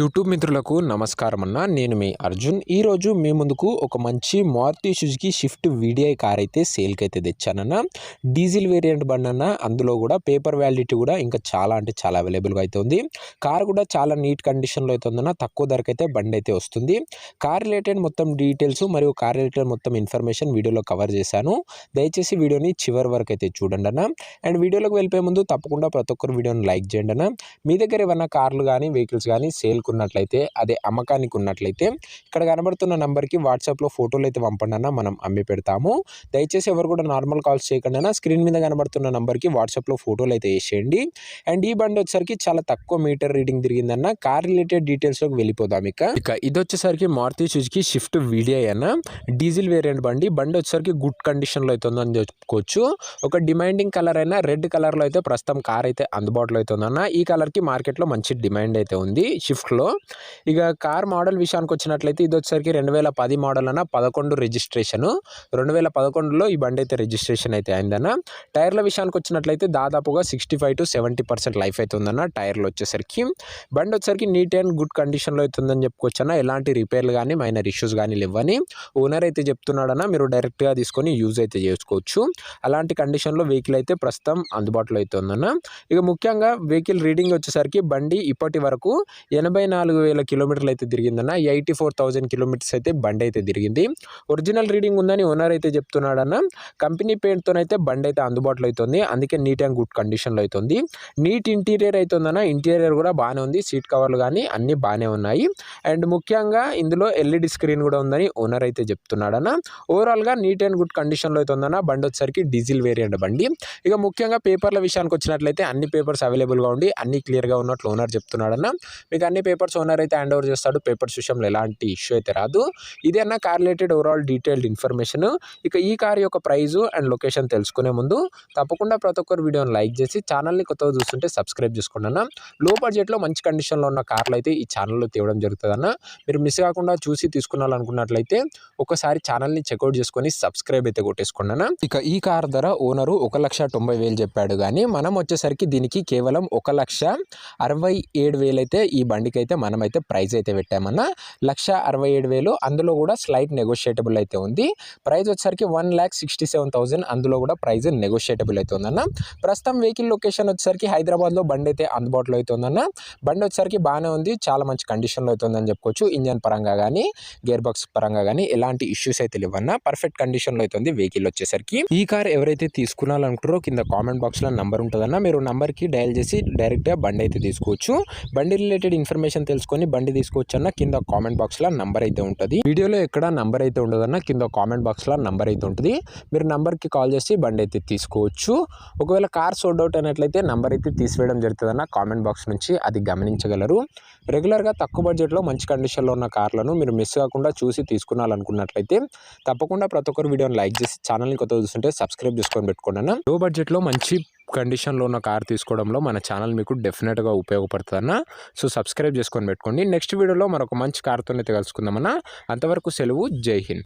YouTube మిత్రులకు నమస్కారం అన్న. నేను మీ అర్జున్. ఈరోజు మీ ముందుకు ఒక మంచి Maruti Suzuki Shift VDI car అయితే సేల్కి అయితే తెచ్చానన్న. డీజిల్ వేరియంట్ బండి అన్న. అందులో కూడా పేపర్ వ్యాలిడిటీ కూడా ఇంకా చాలా అంటే చాలా అవైలబుల్గా అయితే ఉంది. కార్ కూడా చాలా నీట్ కండిషన్లో అయితే ఉందన్న. తక్కువ ధరకైతే బండి అయితే వస్తుంది. కార్ రిలేటెడ్ మొత్తం డీటెయిల్స్ మరియు కార్ రిలేటెడ్ మొత్తం ఇన్ఫర్మేషన్ వీడియోలో కవర్ చేశాను. దయచేసి వీడియోని చివరి వరకు అయితే చూడండి అన్న. అండ్ వీడియోలోకి వెళ్ళిపోయే ముందు తప్పకుండా ప్రతి ఒక్కరు వీడియోని లైక్ చేయండి అన్న. మీ దగ్గర ఏమన్నా కార్లు కానీ వెహికల్స్ కానీ సేల్ ఉన్నట్లయితే అదే అమ్మకానికి ఉన్నట్లయితే ఇక్కడ కనబడుతున్న నంబర్కి వాట్సాప్లో ఫోటోలు అయితే పంపండి అన్న, మనం అమ్మి పెడతాము. దయచేసి ఎవరు కూడా నార్మల్ కాల్స్ చేయకుండా అన్న, స్క్రీన్ మీద కనబడుతున్న నంబర్కి వాట్సాప్లో ఫోటోలు అయితే వేసేయండి. అండ్ ఈ బండి వచ్చేసరికి చాలా తక్కువ మీటర్ రీడింగ్ తిరిగిందన్న. కార్ రిలేటెడ్ డీటెయిల్స్లోకి వెళ్ళిపోదాం. ఇక ఇది వచ్చేసరికి మారుతి సుజుకి షిఫ్ట్ వీడిఐ అన్న. డీజిల్ వేరియంట్ బండి వచ్చేసరికి గుడ్ కండిషన్లో అయితే ఉందని చెప్పుకోవచ్చు. ఒక డిమాండింగ్ కలర్ అయినా రెడ్ కలర్లో అయితే ప్రస్తుతం కార్ అయితే అందుబాటులో అయితే ఉందన్న. ఈ కలర్కి మార్కెట్లో మంచి డిమాండ్ అయితే ఉంది షిఫ్ట్లో. ఇక కార్ మోడల్ విషయానికి వచ్చినట్లయితే ఇది వచ్చేసరికి 2010 మోడల్ అన్న. 11 రిజిస్ట్రేషన్. 2011లో ఈ బండి అయితే రిజిస్ట్రేషన్ అయితే అయిందన్న. టైర్ల విషయానికి వచ్చినట్లయితే దాదాపుగా 65 to 70% లైఫ్ అయితే ఉందన్న. టైర్లు వచ్చేసరికి బండి వచ్చేసరికి నీట్ అండ్ గుడ్ కండిషన్లో అయితే ఉందని చెప్పుకోవచ్చు అన్న. ఎలాంటి రిపేర్లు కానీ మైనర్ ఇష్యూస్ కానీ లేవని ఓనర్ అయితే చెప్తున్నాడన్న. మీరు డైరెక్ట్గా తీసుకొని యూజ్ అయితే చేసుకోవచ్చు. అలాంటి కండిషన్లో వెహికల్ అయితే ప్రస్తుతం అందుబాటులో అయితే ఉందన్న. ఇక ముఖ్యంగా వెహికల్ రీడింగ్ వచ్చేసరికి బండి ఇప్పటి వరకు 84,000 కిలోమీటర్లు అయితే తిరిగిందన్న. 84,000 కిలోమీటర్స్ అయితే బండి అయితే తిరిగింది. ఒరిజినల్ రీడింగ్ ఉందని ఓనర్ అయితే చెప్తున్నాడన్న. కంపెనీ పెయింట్తోనైతే బండి అయితే అందుబాటులో అవుతుంది. అందుకే నీట్ అండ్ గుడ్ కండిషన్లో అవుతుంది. నీట్ ఇంటీరియర్ అవుతుందన్న. ఇంటీరియర్ కూడా బాగానే ఉంది. సీట్ కవర్లు కానీ అన్నీ బాగానే ఉన్నాయి. అండ్ ముఖ్యంగా ఇందులో ఎల్ఈడి స్క్రీన్ కూడా ఉందని ఓనర్ అయితే చెప్తున్నాడన్న. ఓవరాల్గా నీట్ అండ్ గుడ్ కండిషన్లో అవుతుందన్న. బండి వచ్చేసరికి డీజిల్ వేరియంట్ బండి. ఇక ముఖ్యంగా పేపర్ల విషయానికి వచ్చినట్లయితే అన్ని పేపర్స్ అవైలబుల్గా ఉండి అన్ని క్లియర్గా ఉన్నట్లు ఓనర్ చెప్తున్నాడన్న. మీకు అన్ని పేపర్స్ ఓనర్ అయితే హ్యాండ్ ఓవర్ చేస్తాడు. పేపర్స్ విషయంలో ఎలాంటి ఇష్యూ అయితే రాదు. ఇదే అన్న car related overall detailed information. ఇక ఈ కార్ యొక్క ప్రైజు అండ్ లొకేషన్ తెలుసుకునే ముందు తప్పకుండా ప్రతి ఒక్కరు వీడియోని లైక్ చేసి ఛానల్ని కొత్తగా చూస్తుంటే సబ్స్క్రైబ్ చేసుకోండి అన్న. లో బడ్జెట్లో మంచి కండిషన్లో ఉన్న కార్లు అయితే ఈ ఛానల్లో తేవడం జరుగుతుంది అన్న. మీరు మిస్ కాకుండా చూసి తీసుకున్నారనుకున్నట్లయితే ఒకసారి ఛానల్ని చెక్అవుట్ చేసుకొని సబ్స్క్రైబ్ అయితే కొట్టేసుకోండి అన్న. ఇక ఈ కార్ ధర ఓనరు 1,90,000 చెప్పాడు, కానీ మనం వచ్చేసరికి దీనికి కేవలం 1,67,000 అయితే ఈ బండికి అయితే మనమైతే ప్రైజ్ అయితే పెట్టామన్నా. 1,67,000. అందులో కూడా స్లైట్ నెగోషియేటబుల్ అయితే ఉంది. ప్రైజ్ వచ్చేసరికి 1,67,000. అందులో కూడా ప్రైజ్ నెగోషియేటబుల్ అయితే ఉందన్న. ప్రస్తుతం వెహికల్ లొకేషన్ వచ్చేసరికి హైదరాబాద్లో బండి అయితే అందుబాటులో అయితే ఉందన్న. బండి వచ్చేసరికి బాగానే ఉంది. చాలా మంచి కండిషన్లో అయితే ఉందని చెప్పుకోవచ్చు. ఇంజన్ పరంగా కానీ గేర్ బాక్స్ పరంగా కానీ ఎలాంటి ఇష్యూస్ అయితే లేవన్నా. పర్ఫెక్ట్ కండిషన్లో అయితే ఉంది వెహికల్ వచ్చేసరికి. ఈ కార్ ఎవరైతే తీసుకోవాలనుకుంటారో కింద కామెంట్ బాక్స్లో నంబర్ ఉంటుందన్న. మీరు నంబర్కి డయల్ చేసి డైరెక్ట్గా బండి అయితే తీసుకోవచ్చు. బండి రిలేటెడ్ ఇన్ఫర్మేషన్ తెలుసుకొని బండి తీసుకోవచ్చు అన్న. కింద కామెంట్ బాక్స్లో నంబర్ అయితే ఉంటుంది. వీడియోలో ఎక్కడ నంబర్ అయితే ఉండదన్న. కింద కామెంట్ బాక్స్లో నంబర్ అయితే ఉంటుంది. మీరు నంబర్కి కాల్ చేసి బండి అయితే తీసుకోవచ్చు. ఒకవేళ కార్ సోల్డ్ అవుట్ అయినట్లయితే నంబర్ అయితే తీసివేయడం జరుగుతుందన్న. కామెంట్ బాక్స్ నుంచి అది గమనించగలరు. రెగ్యులర్గా తక్కువ బడ్జెట్లో మంచి కండిషన్లో ఉన్న కార్లను మీరు మిస్ కాకుండా చూసి తీసుకున్నారనుకున్నట్లయితే తప్పకుండా ప్రతి ఒక్కరు వీడియోని లైక్ చేసి ఛానల్ని కొత్తగా చూస్తుంటే సబ్స్క్రైబ్ చేసుకొని పెట్టుకోండి అన్న. లో బడ్జెట్లో మంచి కండిషన్లో ఉన్న కార్ తీసుకోవడంలో మన ఛానల్ మీకు డెఫినెట్గా ఉపయోగపడుతుంది అన్న. సో సబ్స్క్రైబ్ చేసుకొని పెట్టుకోండి. నెక్స్ట్ వీడియోలో మరొక మంచి కార్తో అయితే కలుసుకుందామన్నా. అంతవరకు సెలవు. జై హింద్.